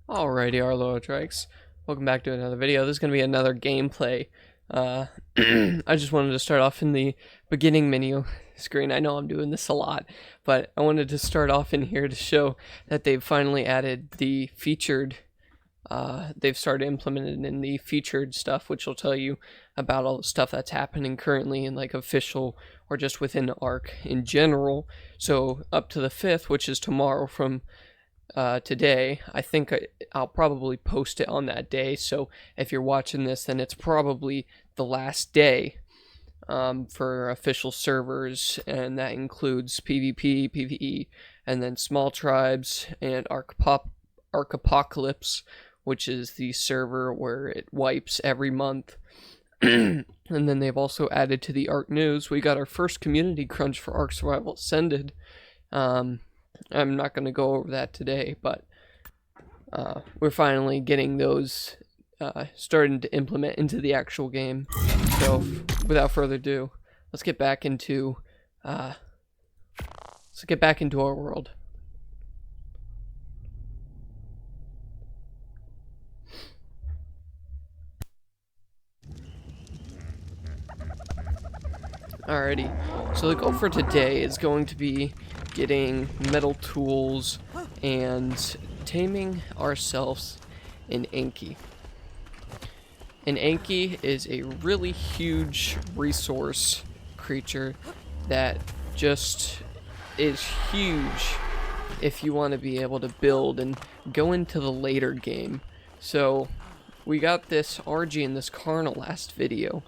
Alrighty, our loyal trikes. Welcome back to another video. This is going to be another gameplay. I just wanted to start off in the beginning menu screen. I know I'm doing this a lot, but I wanted to start off in here to show that they've finally added the featured, they've started implementing in the featured stuff, which will tell you about all the stuff that's happening currently in like official or just within Ark in general. So up to the 5th, which is tomorrow from today. I think I'll probably post it on that day, so if you're watching this, then it's probably the last day for official servers, and that includes PvP, PvE, and then small tribes, and Ark Apocalypse, which is the server where it wipes every month. And then they've also added to the Ark News. We got our first community crunch for Ark Survival Ascended. I'm not going to go over that today, but we're finally getting those starting to implement into the actual game. So, without further ado, let's get back into our world. Alrighty, so the goal for today is going to be getting metal tools and taming ourselves in Anky. An Anky is a really huge resource creature that just is huge if you want to be able to build and go into the later game. So we got this RG in this Carno last video.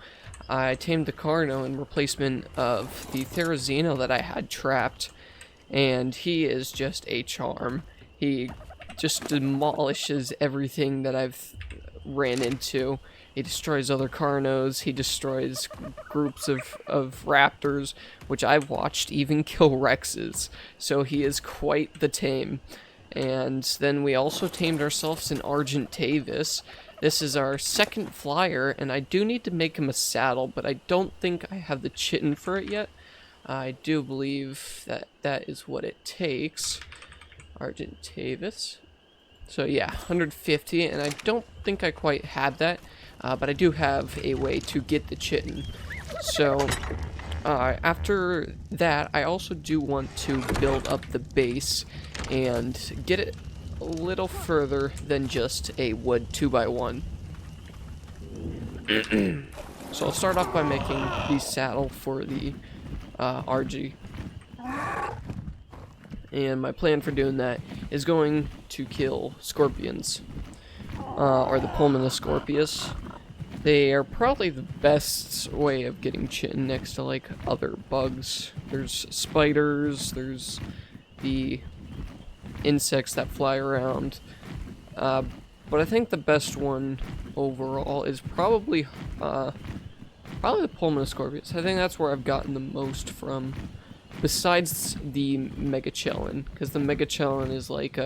I tamed the Carno in replacement of the Therizino that I had trapped, and he is just a charm. He just demolishes everything that I've ran into. He destroys other Carnos, he destroys groups of raptors, which I've watched even kill Rexes, so he is quite the tame. And then we also tamed ourselves an Argentavis. This is our second flyer, and I do need to make him a saddle, but I don't think I have the chitin for it yet. I do believe that that is what it takes. Argentavis. So yeah, 150, and I don't think I quite have that, but I do have a way to get the chitin. So after that, I also do want to build up the base and get it a little further than just a wood 2x1. So I'll start off by making the saddle for the RG. And my plan for doing that is going to kill scorpions, or the Pulmonus scorpius. They are probably the best way of getting chitin next to like other bugs. There's spiders, there's the insects that fly around, but I think the best one overall is probably the Pulmonus scorpius. I think that's where I've gotten the most from, besides the Megachelon, because the Megachelon is like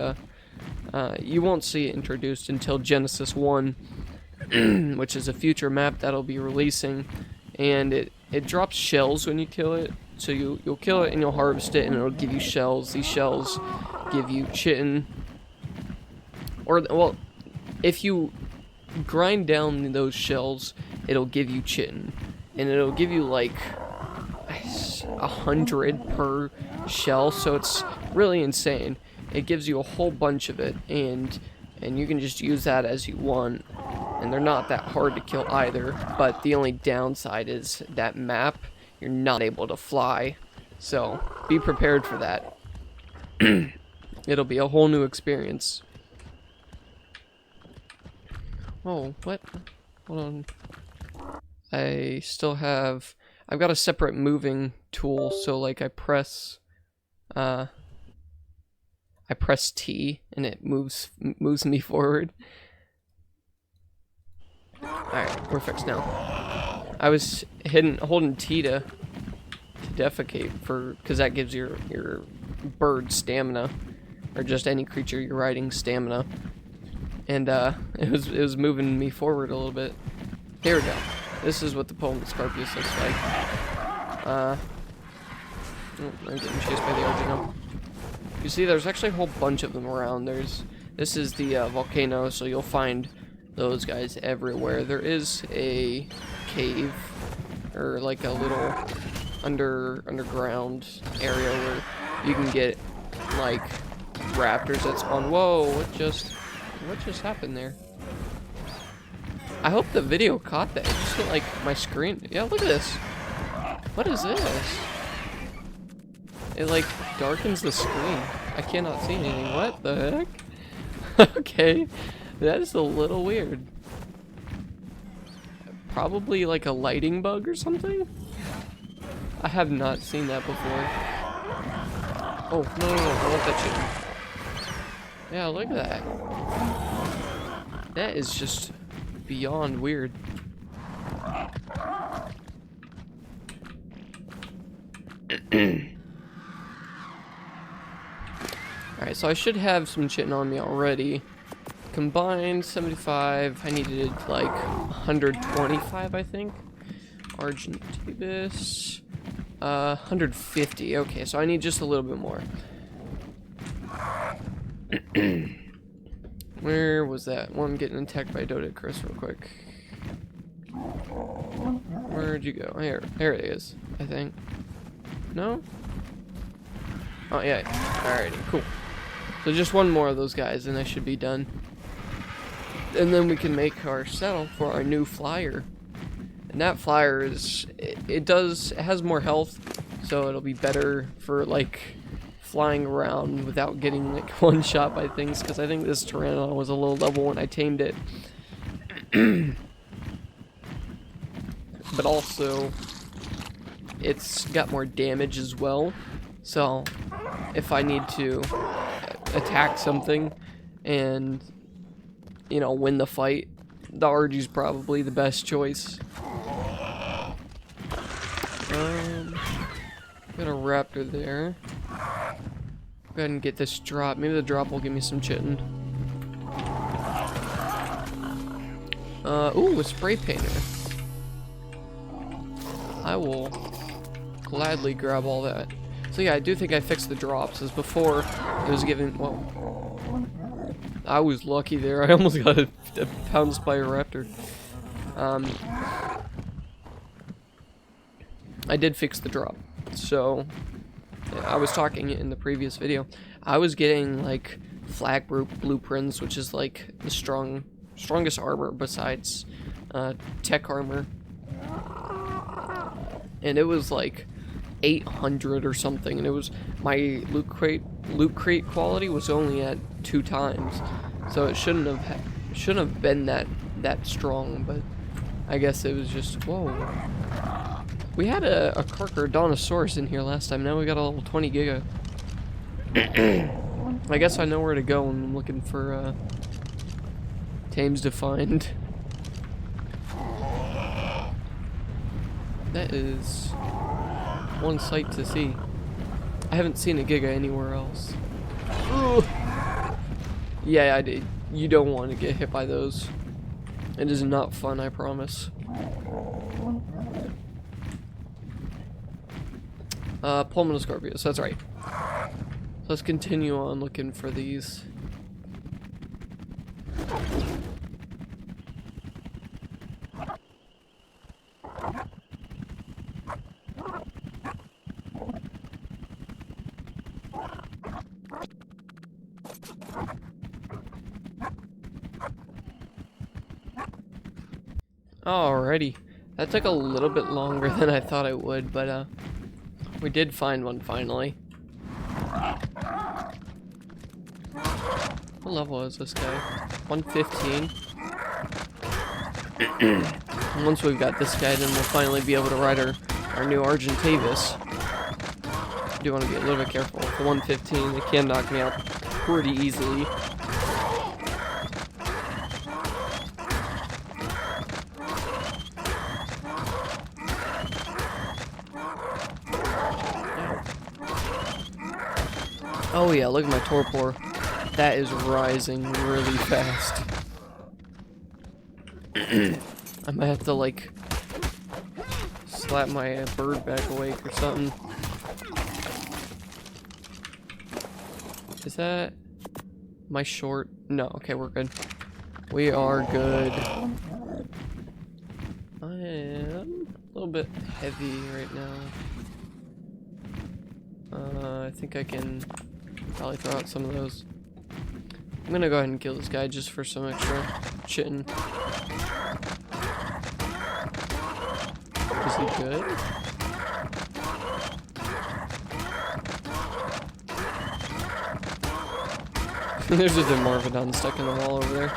you won't see it introduced until Genesis 1, which is a future map that'll be releasing, and it drops shells when you kill it. So you'll kill it and you'll harvest it, and it'll give you shells. These shells give you chitin, or well, if you grind down those shells, it'll give you chitin, and it'll give you like 100 per shell. So it's really insane. It gives you a whole bunch of it, and you can just use that as you want. And they're not that hard to kill either, but the only downside is that map, you're not able to fly, so be prepared for that. It'll be a whole new experience. Oh, what? Hold on. I've got a separate moving tool, so like I press T and it moves me forward. Alright, we're fixed now. I was holding T to defecate, because that gives your bird stamina, or just any creature you're riding stamina. And it was moving me forward a little bit. Here we go. This is what the Pulmonus scorpius looks like. Oh, I'm getting chased by the RG now. You see, there's actually a whole bunch of them around. There's This is the volcano, so you'll find those guys everywhere. There is a cave, or like a little underground area where you can get like raptors that spawn. Whoa, what just happened there? I hope the video caught that. It just hit like my screen. Yeah, look at this. What is this? It like darkens the screen. I cannot see anything. What the heck? Okay, that is a little weird. Probably like a lighting bug or something? I have not seen that before. Oh, no, I want that chicken. Yeah, look at that. That is just beyond weird. Alright, so I should have some chitin on me already. Combined 75. I needed like 125, I think. Argentibus. 150. Okay, so I need just a little bit more. Where was that? Well, I'm getting attacked by Dodicris real quick. Where'd you go? There it is, I think. No? Oh, yeah. Alrighty, cool. So just one more of those guys and I should be done. And then we can make our saddle for our new flyer. And that flyer is, it has more health, so it'll be better for like flying around without getting like one shot by things, because I think this Pteranodon was a low level when I tamed it. But also it's got more damage as well, so if I need to attack something and, you know, win the fight, the RG's probably the best choice. Got a raptor there. Go ahead and get this drop. Maybe the drop will give me some chitin. Ooh, a spray painter. I will gladly grab all that. So yeah, I do think I fixed the drops, as before it was given, well, I was lucky there. I almost got pounced by a raptor. I did fix the drop. So, I was talking in the previous video. I was getting like flag blueprints, which is like the strongest armor besides tech armor. And it was like 800 or something, and it was my loot crate quality was only at 2 times, so it shouldn't have been that strong. But I guess it was just, whoa. We had a Carcharodontosaurus in here last time. Now we got a level 20 Giga. I guess I know where to go when I'm looking for tames to find. That is one sight to see. I haven't seen a Giga anywhere else. Ooh. Yeah, I did. You don't want to get hit by those. It is not fun, I promise. Pulmonoscorpius, that's right. So let's continue on looking for these. Alrighty. That took a little bit longer than I thought it would, but we did find one finally. What level is this guy? 115. Once we've got this guy, then we'll finally be able to ride our new Argentibus. I do want to be a little bit careful. With the 115, it can knock me out pretty easily. Oh yeah, look at my torpor. That is rising really fast. I might have to like slap my bird back awake or something. Is that? Am I short? No, okay, we're good. We are good. I am a little bit heavy right now. I think I can probably throw out some of those. I'm gonna go ahead and kill this guy just for some extra chittin'. Is he good? There's just a Marvodon stuck in the wall over there.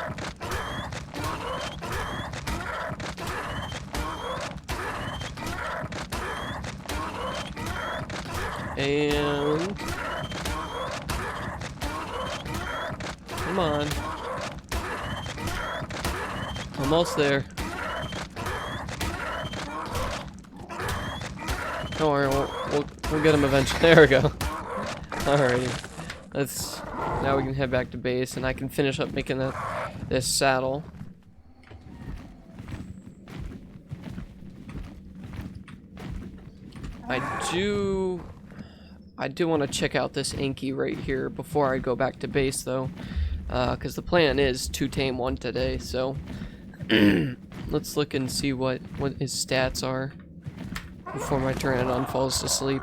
And come on, almost there. Don't worry, we'll get him eventually. There we go. Alrighty, now we can head back to base, and I can finish up making this saddle. I do want to check out this Anky right here before I go back to base, though, because the plan is to tame one today. So let's look and see what his stats are before my Pteranodon falls to sleep.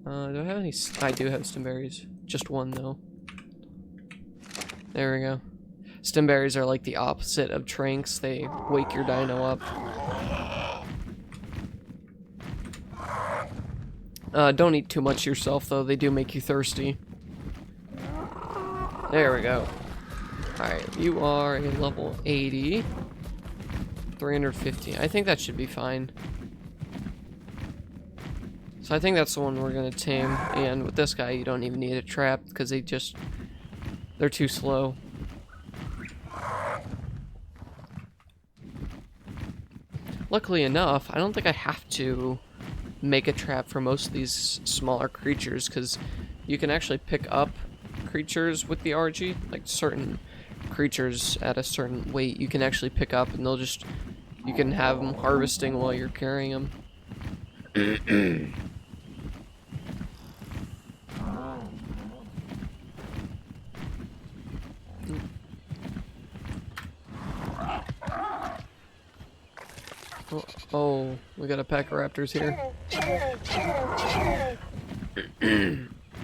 Do I have any? I do have stimberries. Just one, though. There we go. Stimberries are like the opposite of tranks. They wake your dino up. Don't eat too much yourself, though. They do make you thirsty. There we go. Alright, you are a level 80. 350. I think that should be fine. So I think that's the one we're gonna tame. And with this guy, you don't even need a trap, because they're too slow. Luckily enough, I don't think I have to make a trap for most of these smaller creatures, because you can actually pick up creatures with the RG, like certain creatures at a certain weight you can actually pick up, and you can have them harvesting while you're carrying them. Oh, we got a pack of raptors here.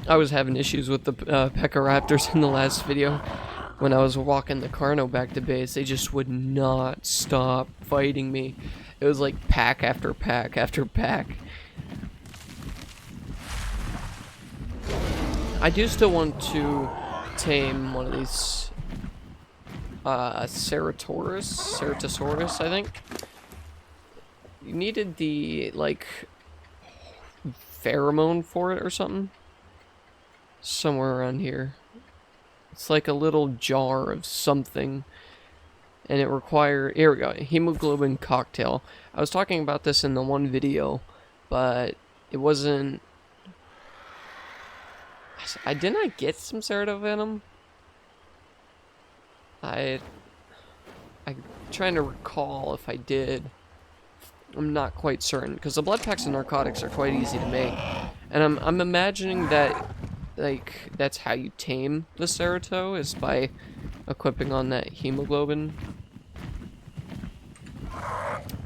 I was having issues with the pack of raptors in the last video. When I was walking the Carno back to base, they just would not stop fighting me. It was like pack after pack after pack. I do still want to tame one of these Ceratosaurus, I think. You needed the, like, pheromone for it or something. Somewhere around here. It's like a little jar of something. And it required, here we go, hemoglobin cocktail. I was talking about this in the one video, but it wasn't... Didn't I get some Ceratovenom? I'm trying to recall if I did. I'm not quite certain, because the blood packs and narcotics are quite easy to make, and I'm imagining that, like, that's how you tame the Cerato, is by equipping on that hemoglobin.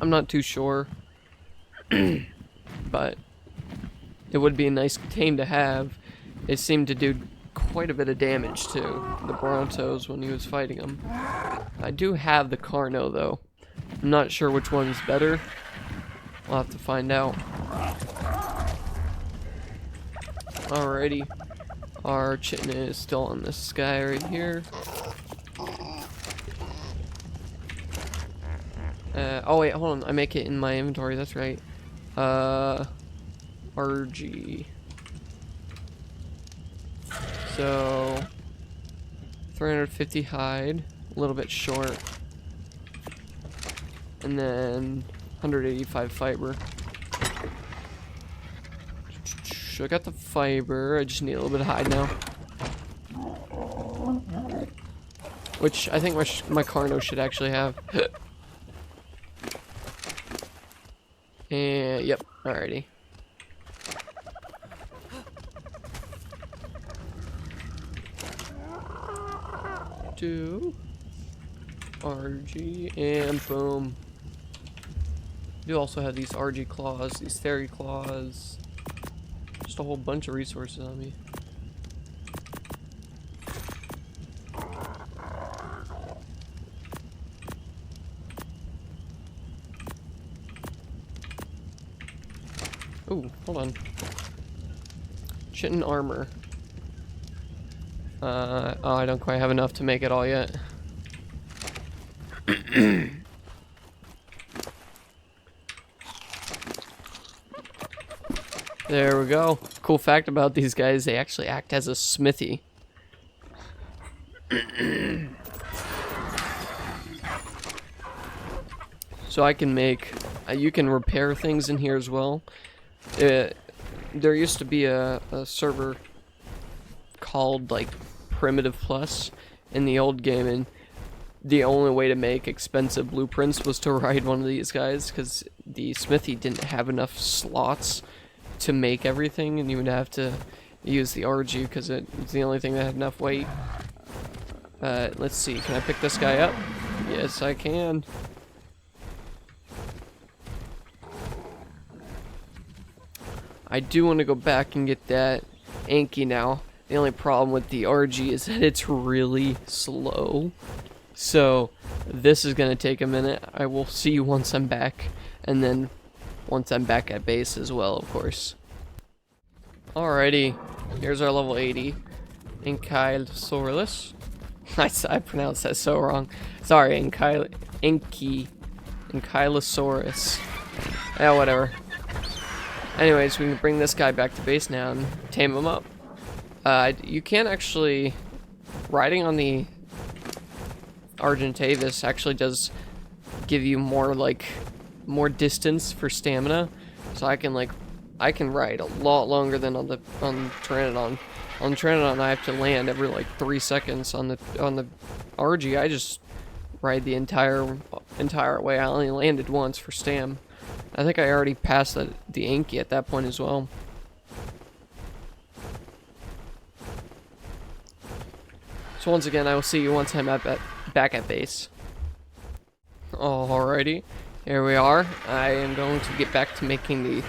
I'm not too sure, but it would be a nice tame to have. It seemed to do quite a bit of damage to the Brontos when he was fighting them. I do have the Carno, though. I'm not sure which one's better. We'll have to find out. Alrighty. Our chitin is still on this guy right here. Oh wait, hold on. I make it in my inventory, that's right. RG. So 350 hide, a little bit short. And then 185 fiber. I got the fiber, I just need a little bit of hide now. Which I think my Carno should actually have. And, yep, alrighty. do RG and boom. I do also have these RG claws, these Theory claws. Just a whole bunch of resources on me. Ooh, hold on. Chitin armor. Oh, I don't quite have enough to make it all yet. There we go. Cool fact about these guys, they actually act as a smithy. So I can make, you can repair things in here as well. There used to be a server called like Primitive Plus in the old game, and the only way to make expensive blueprints was to ride one of these guys, because the smithy didn't have enough slots to make everything, and you would have to use the RG because it's the only thing that had enough weight. Let's see, can I pick this guy up? Yes, I can. I do want to go back and get that Anky now. The only problem with the RG is that it's really slow. So this is going to take a minute. I will see you once I'm back, and then once I'm back at base as well, of course. Alrighty, here's our level 80 Ankylosaurus. I pronounced that so wrong. Sorry, Ankylosaurus. Yeah, whatever. Anyways, we can bring this guy back to base now and tame him up. You can actually, riding on the Argentavis actually does give you more distance for stamina. So I can ride a lot longer than on the Pteranodon. On the Pteranodon I have to land every like 3 seconds. On the RG I just ride the entire way. I only landed once for stam. I think I already passed the Anky at that point as well. So once again, I will see you once I'm back at base. Alrighty, here we are. I am going to get back to making the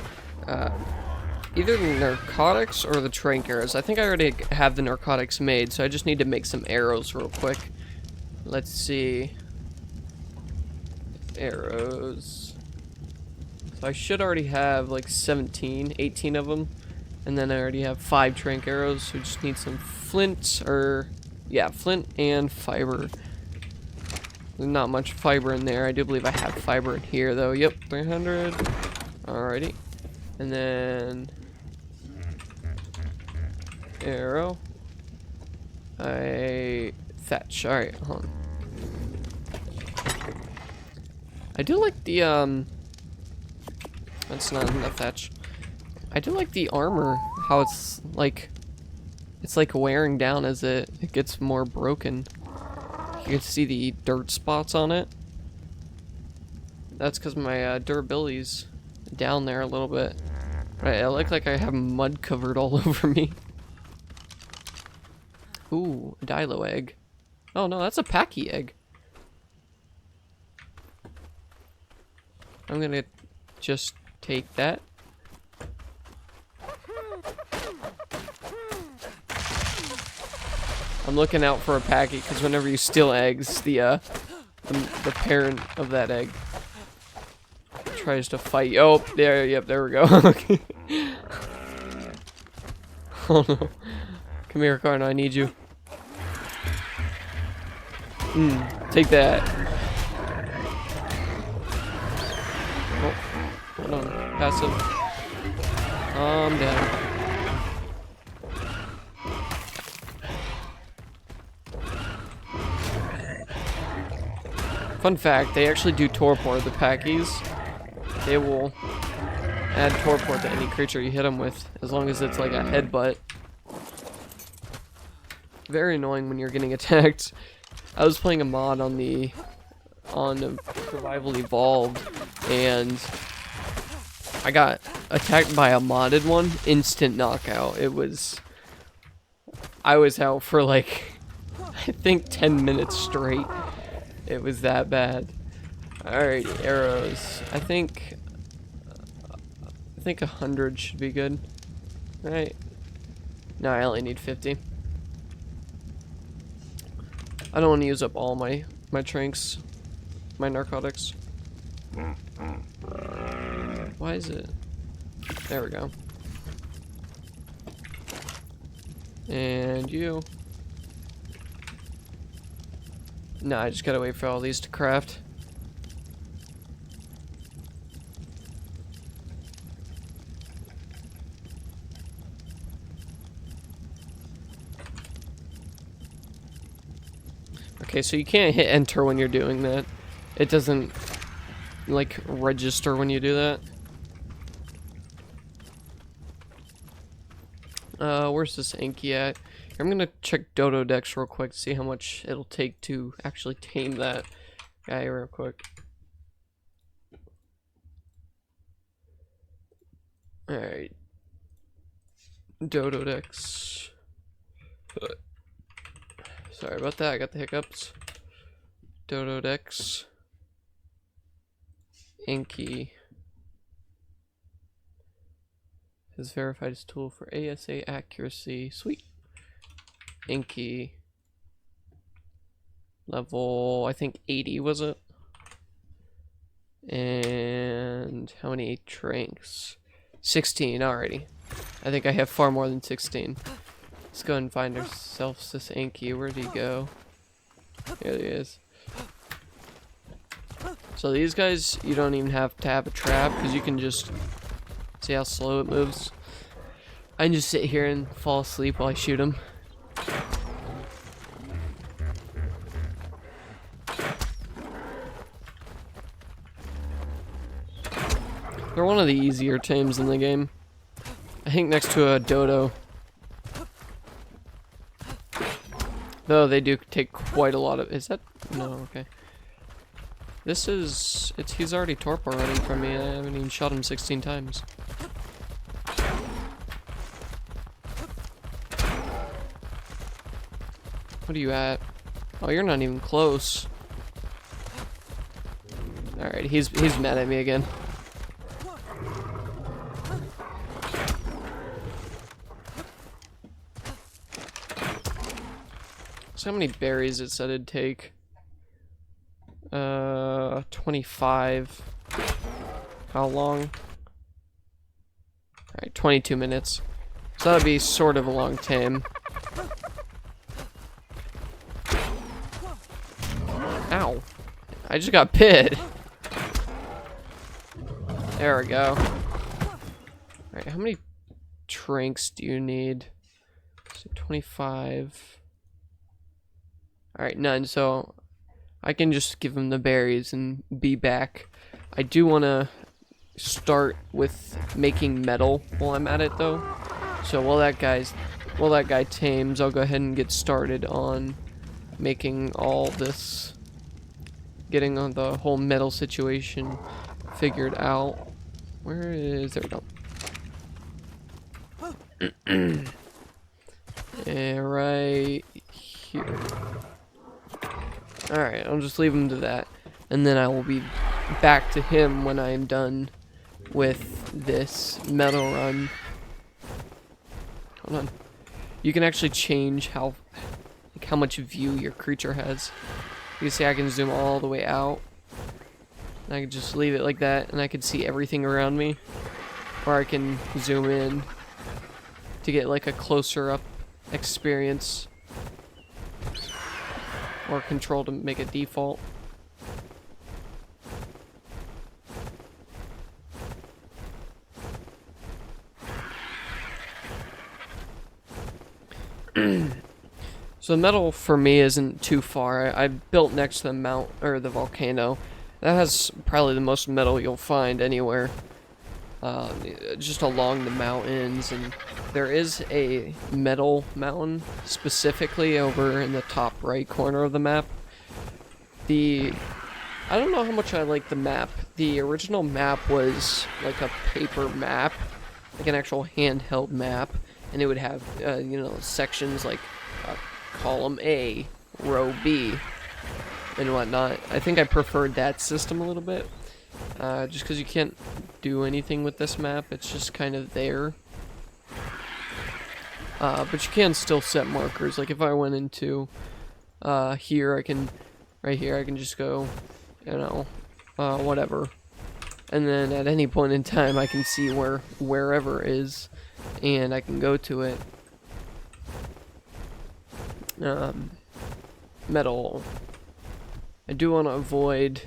either the narcotics or the trank arrows. I think I already have the narcotics made, so I just need to make some arrows real quick. Let's see. Arrows. So I should already have like 18 of them. And then I already have 5 trank arrows, so we just need some flint, flint and fiber. There's not much fiber in there. I do believe I have fiber in here though. Yep, 300. Alrighty. And then arrow. Thatch. Alright, hold on. I do like the that's not enough thatch. I do like the armor, how it's like wearing down as it gets more broken. You can see the dirt spots on it. That's because my durability's down there a little bit. But I like I have mud covered all over me. Ooh, a Dilo egg. Oh no, that's a Packy egg. I'm gonna just take that. I'm looking out for a Packy because whenever you steal eggs, the parent of that egg tries to fight you. Oh, there, yep, there we go. Okay. Oh no. Come here, Carno, I need you. Take that. Oh, hold on. Passive. Calm down. Fun fact, they actually do torpor, the Packies. They will add torpor to any creature you hit them with, as long as it's like a headbutt. Very annoying when you're getting attacked. I was playing a mod on Survival Evolved, and I got attacked by a modded one, instant knockout. I was out for like I think 10 minutes straight. It was that bad. Alright, arrows. I think 100 should be good. Right? No, I only need 50. I don't want to use up all my trinks, my narcotics. Why is it? There we go. And you. No, I just gotta wait for all these to craft. Okay, so you can't hit enter when you're doing that. It doesn't, like, register when you do that. Where's this Anky at? I'm gonna check Dodo Dex real quick to see how much it'll take to actually tame that guy real quick. Alright. Dodo Dex. Sorry about that, I got the hiccups. Dodo Dex. Anky. Has verified his tool for ASA accuracy. Sweet. Anky. Level, I think 80 was it? And how many drinks? 16 already. I think I have far more than 16. Let's go and find ourselves this Anky. Where'd he go? Here he is. So these guys, you don't even have to have a trap because you can just see how slow it moves. I can just sit here and fall asleep while I shoot him. They're one of the easier tames in the game. I think next to a dodo. Though they do take quite a lot of... Is that... No, okay. This is... He's already torpor running from me. I haven't even shot him 16 times. What are you at? Oh, you're not even close. Alright, he's mad at me again. So how many berries it said it'd take? 25. How long? Alright, 22 minutes. So that'd be sort of a long tame. Ow. I just got bit. There we go. Alright, how many trinks do you need? So 25. Alright, none, so I can just give him the berries and be back. I do want to start with making metal while I'm at it, though. So while that guy tames, I'll go ahead and get started on making all this, getting on the whole metal situation figured out. Where is... There we go. And right here. Alright, I'll just leave him to that. And then I will be back to him when I am done with this metal run. Hold on. You can actually change how much view your creature has. You can see I can zoom all the way out. And I can just leave it like that, and I can see everything around me. Or I can zoom in to get like a closer up experience. Or control to make it default. So metal for me isn't too far. I built next to the volcano. That has probably the most metal you'll find anywhere. Just along the mountains, and there is a metal mountain specifically over in the top right corner of the map. I don't know how much I like the map. The original map was like a paper map, like an actual handheld map, and it would have you know, sections like column A row B and whatnot. I think I preferred that system a little bit, just because you can't do anything with this map. It's just kind of there. But you can still set markers. Like if I went into here, I can, right here, I can just go, you know, whatever. And then at any point in time, I can see where wherever is, and I can go to it. Metal. I do want to avoid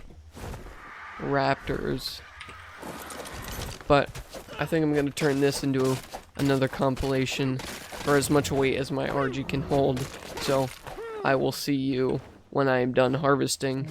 raptors, but I think I'm going to turn this into another compilation for as much weight as my RG can hold. So I will see you when I am done harvesting.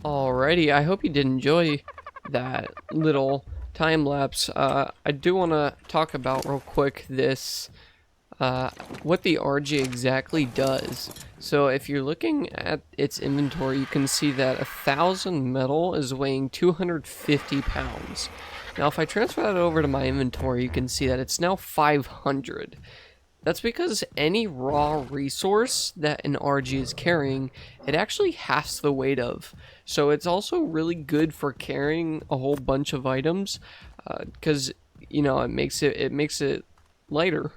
Alrighty, I hope you did enjoy that little time lapse. I do want to talk about real quick this, what the RG exactly does. So if you're looking at its inventory, you can see that 1,000 metal is weighing 250 pounds. Now if I transfer that over to my inventory, you can see that it's now 500. That's because any raw resource that an RG is carrying, it actually halves the weight of. So it's also really good for carrying a whole bunch of items, because you know it makes it lighter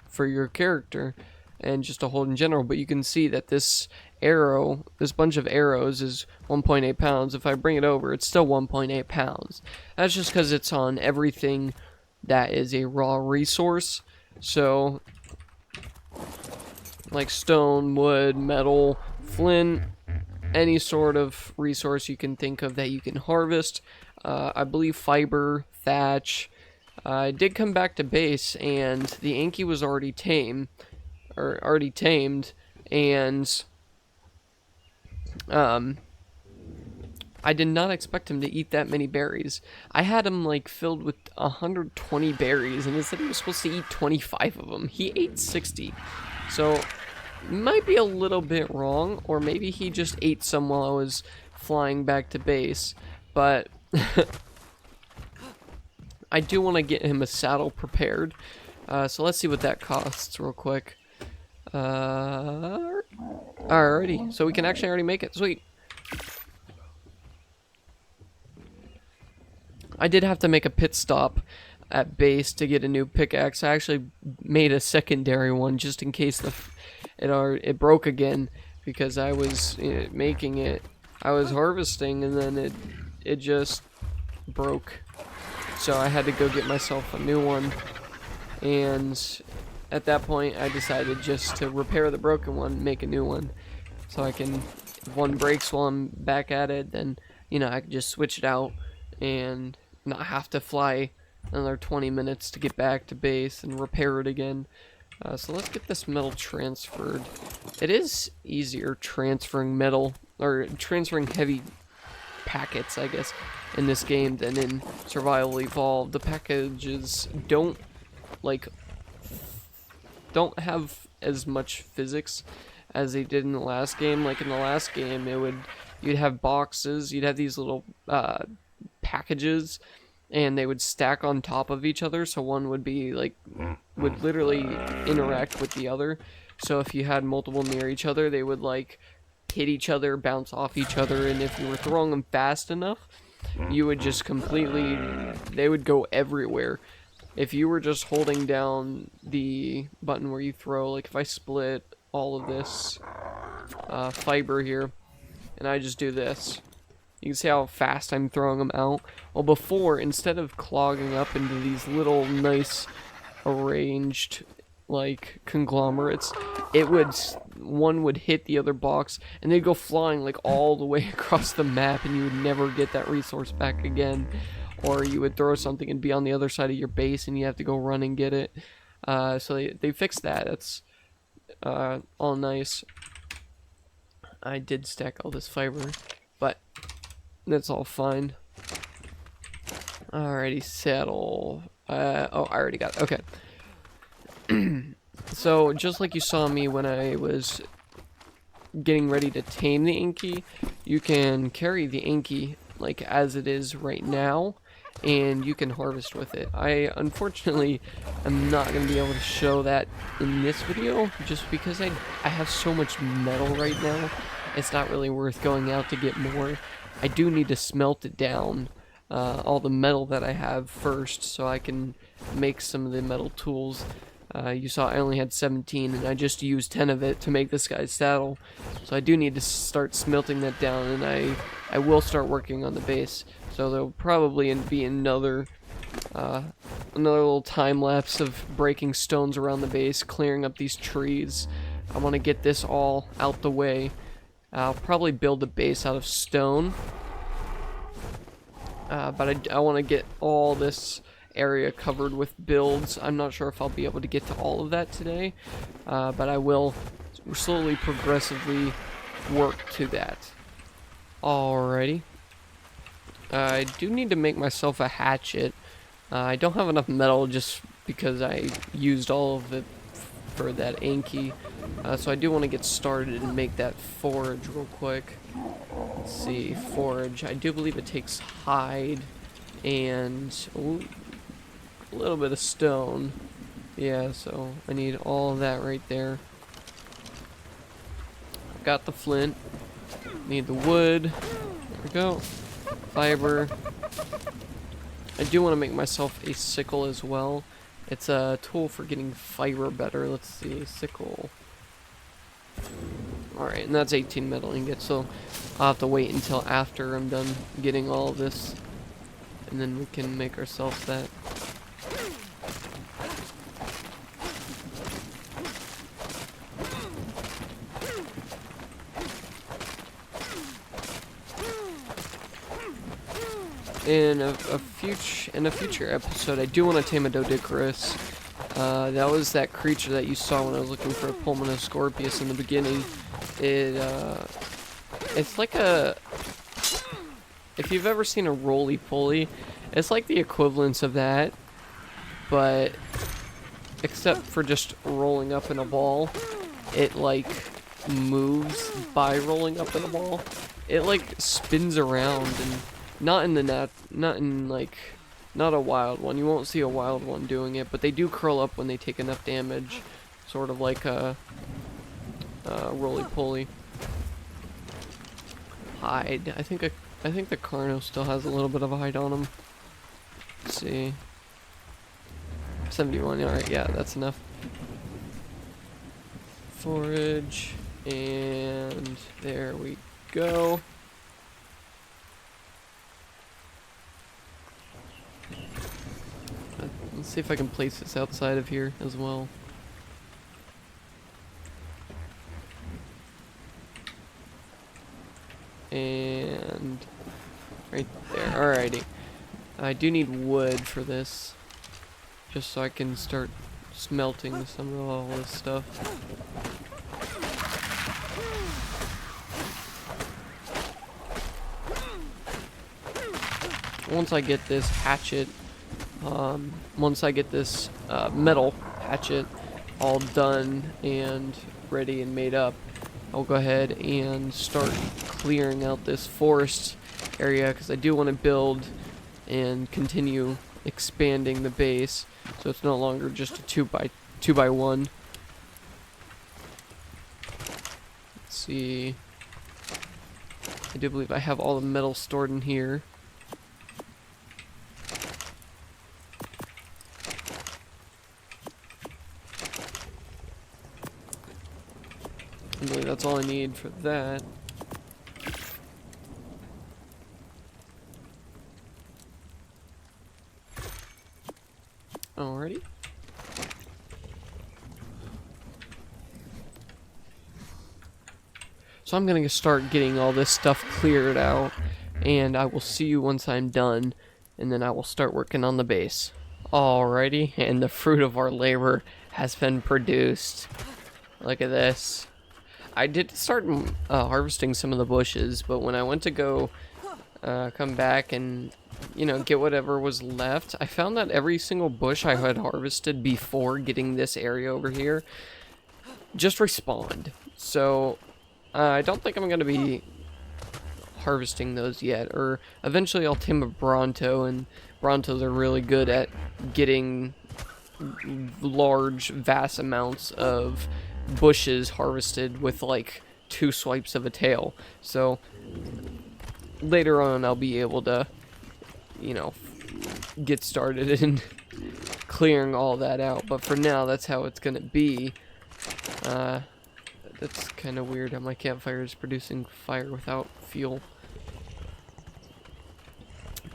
for your character and just a hold in general. But you can see that this arrow, this bunch of arrows, is 1.8 pounds. If I bring it over, it's still 1.8 pounds. That's just because it's on everything that is a raw resource. So, like stone, wood, metal, flint, any sort of resource you can think of that you can harvest. I believe fiber, thatch. I did come back to base, and the Anky was already tamed, and I did not expect him to eat that many berries. I had him like filled with 120 berries, and it said he was supposed to eat 25 of them. He ate 60. So, might be a little bit wrong, or maybe he just ate some while I was flying back to base. But I do want to get him a saddle prepared. So let's see what that costs real quick. Alrighty, so we can actually already make it. Sweet. I did have to make a pit stop at base to get a new pickaxe. I actually made a secondary one just in case it broke again, because I was making it. I was harvesting and then it just broke. So I had to go get myself a new one. And at that point I decided just to repair the broken one, make a new one. So I can, if one breaks while I'm back at it, then I can just switch it out and not have to fly another 20 minutes to get back to base and repair it again. So let's get this metal transferred. It is easier transferring metal, or transferring heavy packets, I guess, in this game than in Survival Evolved. The packages don't have as much physics as they did in the last game. Like in the last game, you'd have boxes, you'd have these little packages, and they would stack on top of each other, so one would be would literally interact with the other. So if you had multiple near each other, they would hit each other, bounce off each other, and if you were throwing them fast enough, you would just completely, they would go everywhere. If you were just holding down the button where you throw, like if I split all of this fiber here, and I just do this, you can see how fast I'm throwing them out. Well, before, instead of clogging up into these little nice arranged like conglomerates, one would hit the other box and they'd go flying like all the way across the map, and you would never get that resource back again. Or you would throw something and be on the other side of your base and you have to go run and get it. So they fixed that. That's all nice. I did stack all this fiber, but that's all fine. Alrighty, saddle. Oh, I already got it. Okay. So, just like you saw me when I was getting ready to tame the Anky, you can carry the Anky like as it is right now, and you can harvest with it. I unfortunately am not going to be able to show that in this video, just because I have so much metal right now. It's not really worth going out to get more. I do need to smelt it down, all the metal that I have first, so I can make some of the metal tools. You saw I only had 17, and I just used 10 of it to make this guy's saddle. So I do need to start smelting that down, and I will start working on the base. So there'll probably be another little time lapse of breaking stones around the base, clearing up these trees. I want to get this all out the way. I'll probably build a base out of stone, but I want to get all this area covered with builds. I'm not sure if I'll be able to get to all of that today, but I will slowly, progressively work to that. Alrighty. I do need to make myself a hatchet. I don't have enough metal just because I used all of it for that Anky. So I do want to get started and make that forge real quick. Let's see, forge. I do believe it takes hide and a little bit of stone. Yeah, so I need all of that right there. Got the flint. Need the wood. There we go. Fiber. I do want to make myself a sickle as well. It's a tool for getting fiber better. Let's see, sickle. Alright, and that's 18 metal ingots, so I'll have to wait until after I'm done getting all of this, and then we can make ourselves that. In a future episode, I do want to tame a Doedicurus. That was that creature that you saw when I was looking for a Pulmonoscorpius in the beginning. It's like a... If you've ever seen a roly-poly, it's like the equivalence of that, but except for just rolling up in a ball, it like moves by rolling up in a ball. It like spins around, and not a wild one. You won't see a wild one doing it, but they do curl up when they take enough damage, sort of like a roly-poly. Hide. I think the Carno still has a little bit of a hide on him. Let's see. 71. All right, yeah, that's enough. Forage, and there we go. Let's see if I can place this outside of here as well. And right there. Alrighty. I do need wood for this, just so I can start smelting some of all this stuff. Once I get this hatchet, once I get this metal hatchet all done and ready and made up, I'll go ahead and start clearing out this forest area, because I do want to build and continue expanding the base, so it's no longer just a 2x1. Let's see. I do believe I have all the metal stored in here. that's all I need for that. Alrighty. So I'm gonna start getting all this stuff cleared out, and I will see you once I'm done, and then I will start working on the base. Alrighty, and the fruit of our labor has been produced. Look at this. I did start harvesting some of the bushes, but when I went to go come back and, you know, get whatever was left, I found that every single bush I had harvested before getting this area over here just respawned. So I don't think I'm going to be harvesting those yet, or eventually I'll tame a Bronto, and Brontos are really good at getting large, vast amounts of bushes harvested with like 2 swipes of a tail. So later on I'll be able to, you know, get started in clearing all that out, but for now that's how it's gonna be. That's kind of weird how my campfire is producing fire without fuel.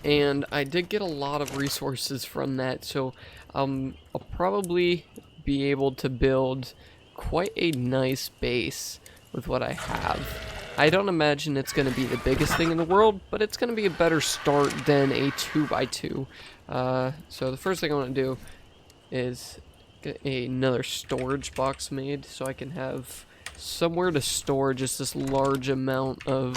And I did get a lot of resources from that, so I'll probably be able to build quite a nice base with what I have. I don't imagine it's going to be the biggest thing in the world, but it's going to be a better start than a 2x2. So the first thing I want to do is get another storage box made so I can have somewhere to store just this large amount of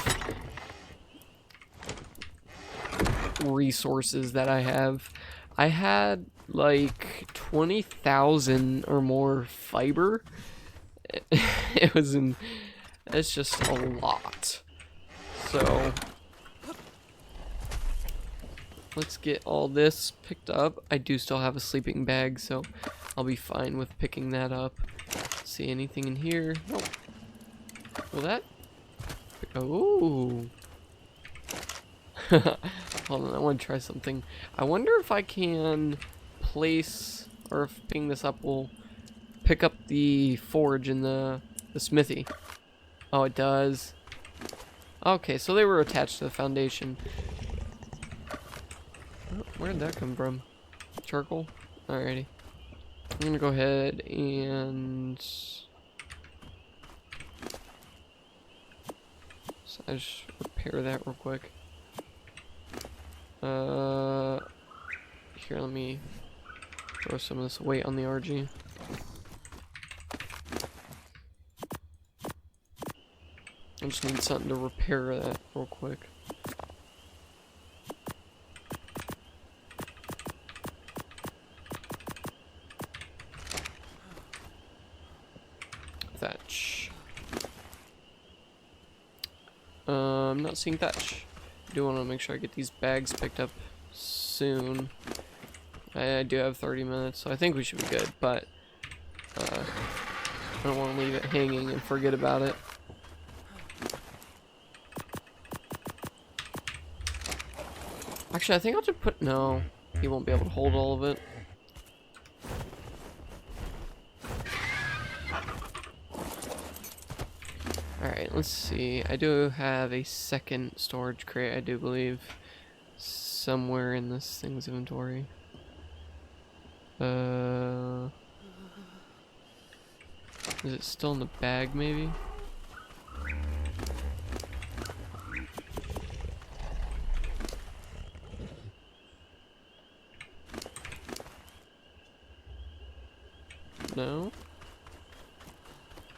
resources that I have. I had like 20,000 or more fiber. It's just a lot. So let's get all this picked up. I do still have a sleeping bag, so I'll be fine with picking that up. See anything in here? Nope. Will that? Oh. Hold on, I want to try something. I wonder if I can place, or if picking this up will pick up the forge in the smithy. Oh, it does. Okay, so they were attached to the foundation. Oh, where did that come from? Charcoal? Alrighty. I'm gonna go ahead and so I just repair that real quick. Here, let me throw some of this weight on the RG. I just need something to repair that real quick. Thatch. I'm not seeing thatch. I do want to make sure I get these bags picked up soon. I do have 30 minutes, so I think we should be good, but I don't want to leave it hanging and forget about it. Actually, I think I'll just put... No, he won't be able to hold all of it. Alright, let's see. I do have a second storage crate, I do believe, somewhere in this thing's inventory. Is it still in the bag, maybe? No?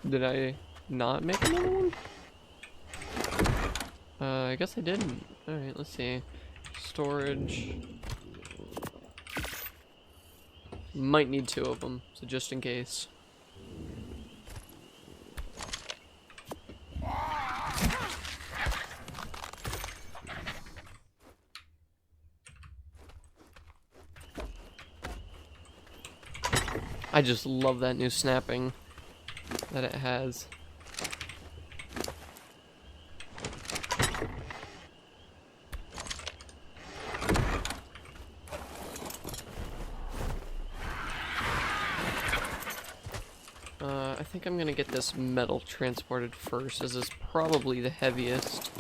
Did I not make another one? I guess I didn't. Alright, let's see. Storage. Might need 2 of them, so just in case. I just love that new snapping that it has. I think I'm gonna get this metal transported first, as it's probably the heaviest.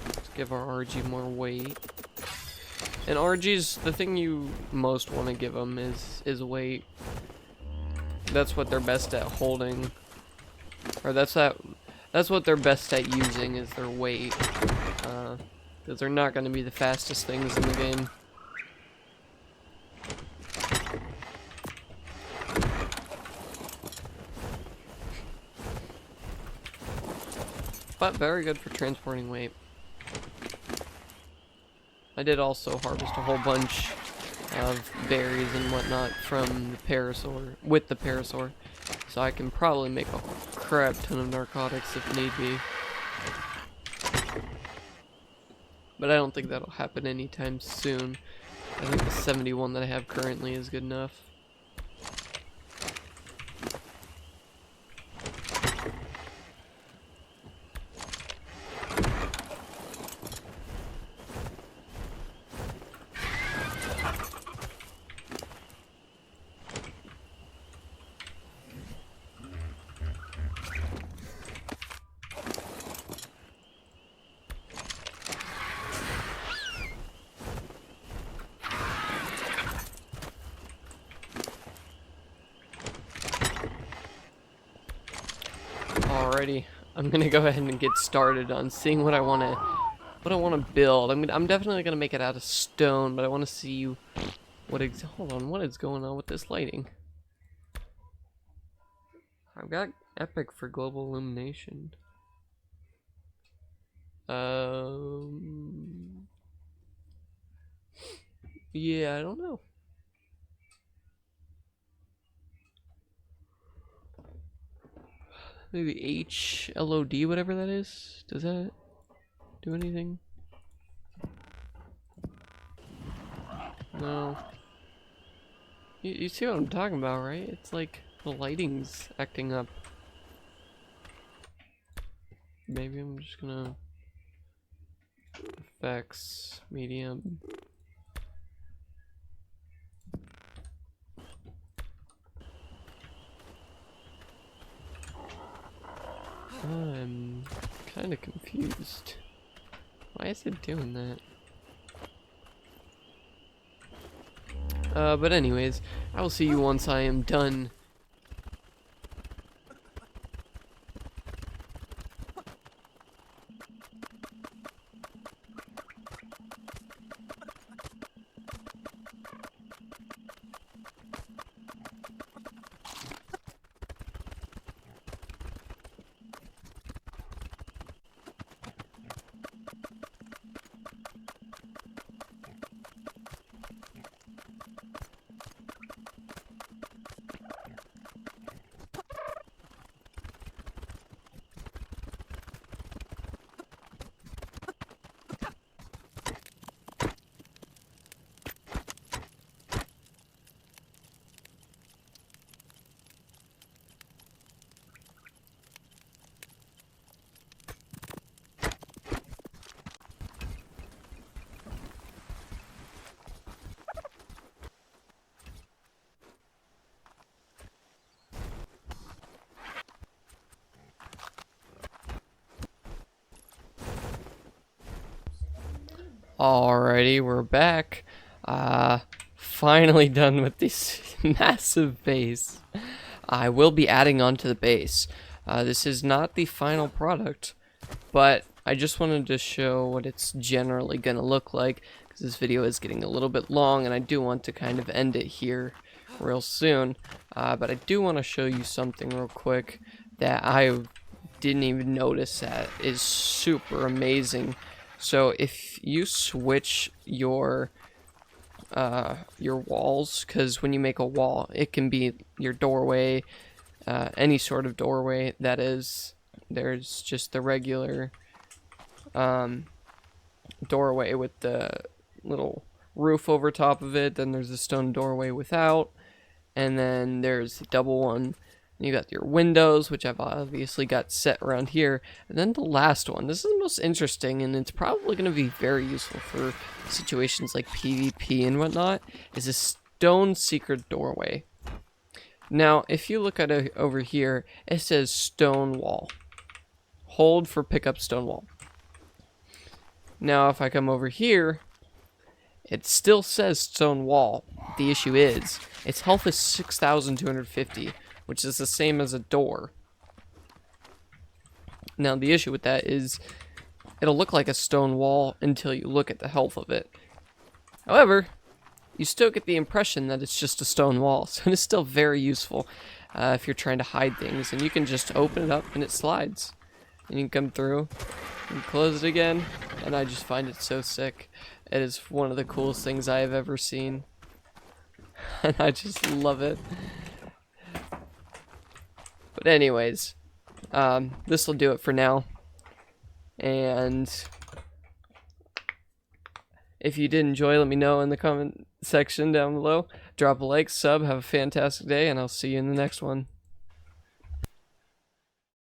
Let's give our RG more weight. And RG's, the thing you most want to give them is weight. That's what they're best at holding. Or that's what they're best at using, is their weight. Because they're not going to be the fastest things in the game. But very good for transporting weight. I did also harvest a whole bunch of berries and whatnot from the parasaur, with the parasaur. So I can probably make a crap ton of narcotics if need be. But I don't think that'll happen anytime soon. I think the 71 that I have currently is good enough. Alrighty, I'm gonna go ahead and get started on seeing what I wanna build. I'm definitely gonna make it out of stone, but I wanna see what hold on, what is going on with this lighting? I've got epic for global illumination. Yeah, I don't know. Maybe HLOD, whatever that is. Does that do anything? No. You see what I'm talking about, right? It's like the lighting's acting up. Maybe I'm just gonna effects, medium. I'm kind of confused. Why is it doing that? But anyways, I will see you once I am done. Alrighty, we're back. Finally done with this massive base. I will be adding on to the base. This is not the final product, but I just wanted to show what it's generally gonna look like, because this video is getting a little bit long and I do want to kind of end it here real soon. But I do want to show you something real quick that I didn't even notice that is super amazing. So if you switch your walls, because when you make a wall, it can be your doorway, any sort of doorway that is. There's just the regular doorway with the little roof over top of it, then there's a stone doorway without, and then there's a double one And you got your windows, which I've obviously got set around here. And then the last one. This is the most interesting, and it's probably going to be very useful for situations like PvP and whatnot, is a stone secret doorway. Now, if you look at it over here, it says stone wall. Hold for pick up stone wall. Now, if I come over here, it still says stone wall. The issue is, its health is 6,250, which is the same as a door. Now, the issue with that is, it'll look like a stone wall until you look at the health of it. However, you still get the impression that it's just a stone wall, so it's still very useful if you're trying to hide things. And you can just open it up and it slides. And you can come through and close it again, and I just find it so sick. It is one of the coolest things I have ever seen. And I just love it. But anyways, this will do it for now. And if you did enjoy, let me know in the comment section down below. Drop a like, sub, have a fantastic day, and I'll see you in the next one.